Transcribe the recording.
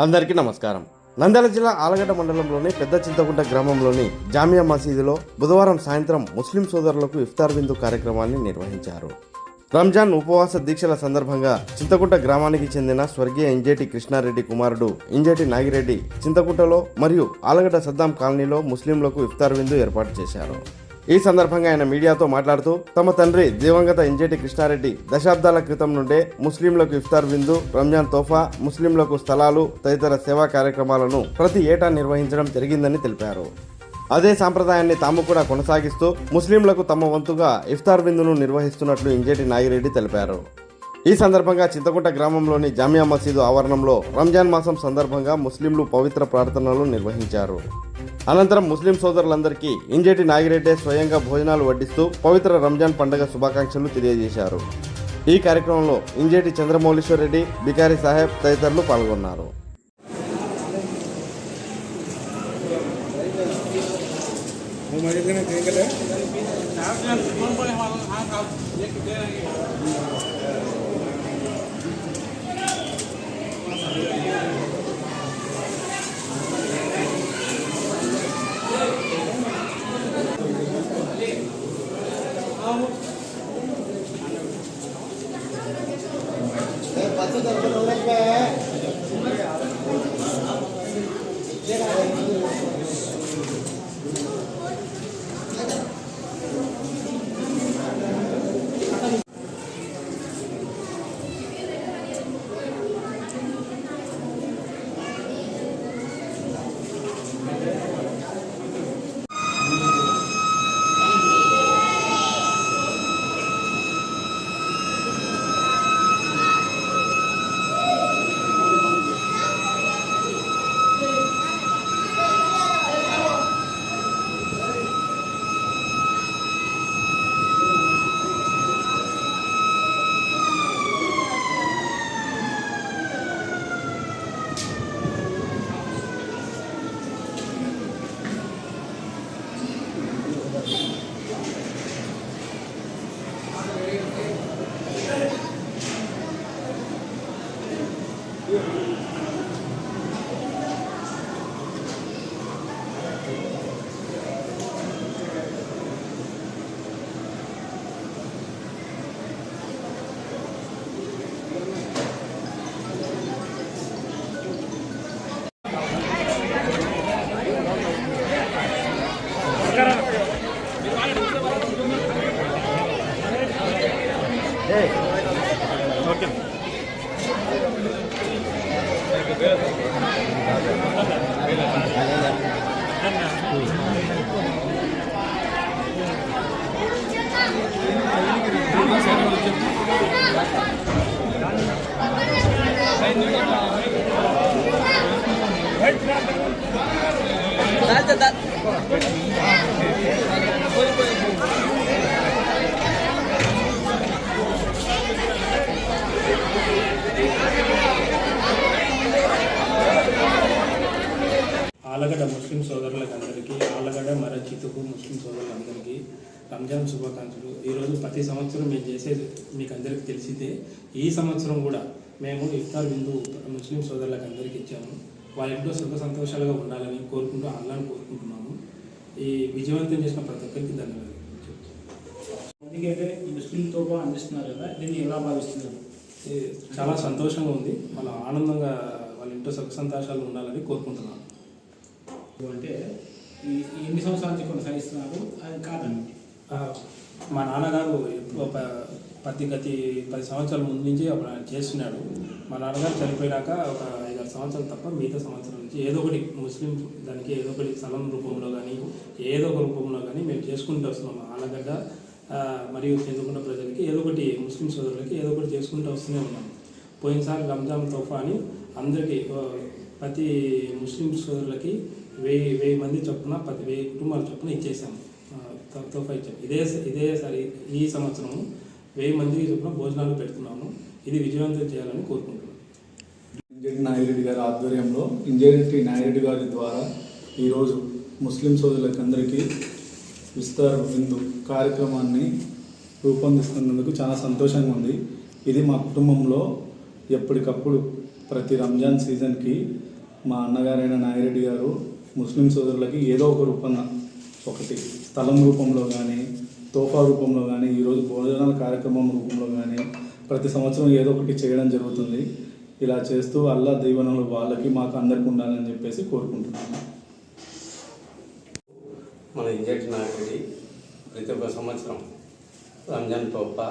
అందరికీ నమస్కారం. నంద్యాల జిల్లా ఆలగడ్డ మండలంలోని పెద్ద చింతకుంట గ్రామంలోని జామియా మసీదులో బుధవారం సాయంత్రం ముస్లిం సోదరులకు ఇఫ్తార్ విందు కార్యక్రమాన్ని నిర్వహించారు. రంజాన్ ఉపవాస దీక్షల సందర్భంగా చింతకుంట గ్రామానికి చెందిన స్వర్గీయ ఇంజేటి కృష్ణారెడ్డి కుమారుడు ఇంజేటి నాగిరెడ్డి చింతకుంటలో మరియు ఆలగడ్డ సద్దాం కాలనీలో ముస్లింలకు ఇఫ్తార్ విందు ఏర్పాటు చేశారు. ఈ సందర్భంగా ఆయన మీడియాతో మాట్లాడుతూ తమ తండ్రి దివంగత ఇంజేటి కృష్ణారెడ్డి దశాబ్దాల క్రితం నుండే ముస్లింలకు ఇఫ్తార్ విందు, రంజాన్ తోఫా, ముస్లింలకు స్థలాలు తదితర సేవా కార్యక్రమాలను ప్రతి ఏటా నిర్వహించడం జరిగిందని తెలిపారు. అదే సాంప్రదాయాన్ని తాము కూడా కొనసాగిస్తూ ముస్లింలకు తమ వంతుగా ఇఫ్తార్ విందును నిర్వహిస్తున్నట్లు ఇంజేటి నాగిరెడ్డి తెలిపారు. ఈ సందర్భంగా చింతకుంట గ్రామంలోని జామియా మసీదు ఆవరణంలో రంజాన్ మాసం సందర్భంగా ముస్లింలు పవిత్ర ప్రార్థనలు నిర్వహించారు. అనంతరం ముస్లిం సోదరులందరికీ ఇంజేటి నాగిరెడ్డి స్వయంగా భోజనాలు వడ్డిస్తూ పవిత్ర రంజాన్ పండుగ శుభాకాంక్షలు తెలియజేశారు. ఈ కార్యక్రమంలో ఇంజేటి చంద్రమౌళీశ్వర్ రెడ్డి, బికారి సాహెబ్ తదితరులు పాల్గొన్నారు. ఆలగడ్డ ముస్లిం సోదరులందరికీ, ఆలగడ్డ మరచితుకు ముస్లిం సోదరులందరికీ రంజాన్ శుభాకాంక్షలు. ఈరోజు ప్రతి సంవత్సరం మేము చేసేది మీకు అందరికీ తెలిసిందే. ఈ సంవత్సరం కూడా మేము ఇఫ్తార్ విందు ముస్లిం సోదరులకు అందరికీ ఇచ్చాము. వాళ్ళ ఇంట్లో సుఖ సంతోషాలుగా ఉండాలని కోరుకుంటూ అల్లాహ్ని కోరుకుంటున్నాము. ఈ విజయవంతం చేసిన ప్రతి ఒక్కరికి ధన్యవాదాలు. ఎందుకంటే ఈ ముస్లిం తోఫా అందిస్తున్నారు కదా, దీన్ని ఎలా భావిస్తున్నారు? చాలా సంతోషంగా ఉంది. వాళ్ళ ఆనందంగా వాళ్ళ ఇంట్లో సుఖ సంతోషాలు ఉండాలని కోరుకుంటున్నాను. అంటే ఈ ఎన్ని సంవత్సరాల నుంచి కొనసాగిస్తున్నారు? అది కాదండి, మా నాన్నగారు గతి 10 సంవత్సరాల ముందు నుంచి అప్పుడు ఆయన చేస్తున్నాడు. మా నాన్నగారు చనిపోయినాక ఒక 5-6 సంవత్సరాలు తప్ప మిగతా సంవత్సరం నుంచి ఏదో ఒకటి ముస్లిం దానికి ఏదో ఒకటి స్థలం రూపంలో కానీ ఏదో ఒక రూపంలో కానీ మేము చేసుకుంటూ వస్తున్నాం. ఆలగడ్డ మరియు చింతకుంట ప్రజలకి ఏదో ఒకటి, ముస్లిం సోదరులకి ఏదో ఒకటి చేసుకుంటూ వస్తూనే ఉన్నాం. పోయినసారి రంజాన్ తోఫా అని అందరికీ ప్రతి ముస్లిం సోదరులకి 1000 మంది చొప్పున 1000 కుటుంబాల చొప్పున ఇచ్చేసాము, తోఫా ఇచ్చాము. ఇదేసారి ఈ సంవత్సరము 1000 మందికి చొప్పున భోజనాలు పెడుతున్నాము. ఇది విజయవంతం చేయాలని కోరుకుంటున్నాను. ఇంజేటి నాగిరెడ్డి గారి ఆధ్వర్యంలో ఇంజేటి నాగిరెడ్డి గారి ద్వారా ఈరోజు ముస్లిం సోదరులకందరికీ ఇఫ్తార్ విందు కార్యక్రమాన్ని రూపొందిస్తున్నందుకు చాలా సంతోషంగా ఉంది. ఇది మా కుటుంబంలో ఎప్పటికప్పుడు ప్రతి రంజాన్ సీజన్కి మా అన్నగారైన నాగిరెడ్డి గారు ముస్లిం సోదరులకి ఏదో ఒక రూపంగా ఒకటి స్థలం రూపంలో కానీ తోఫా రూపంలో కానీ ఈరోజు భోజనాల కార్యక్రమం రూపంలో కానీ ప్రతి సంవత్సరం ఏదో ఒకటి చేయడం జరుగుతుంది. ఇలా చేస్తూ అల్లా దీవెనలు వాళ్ళకి మాకు అందరికి ఉండాలని చెప్పేసి కోరుకుంటున్నాను. మన ఇంజెక్ట్ నాగిరెడ్డి ప్రతి ఒక్క సంవత్సరం రంజాన్ తోఫా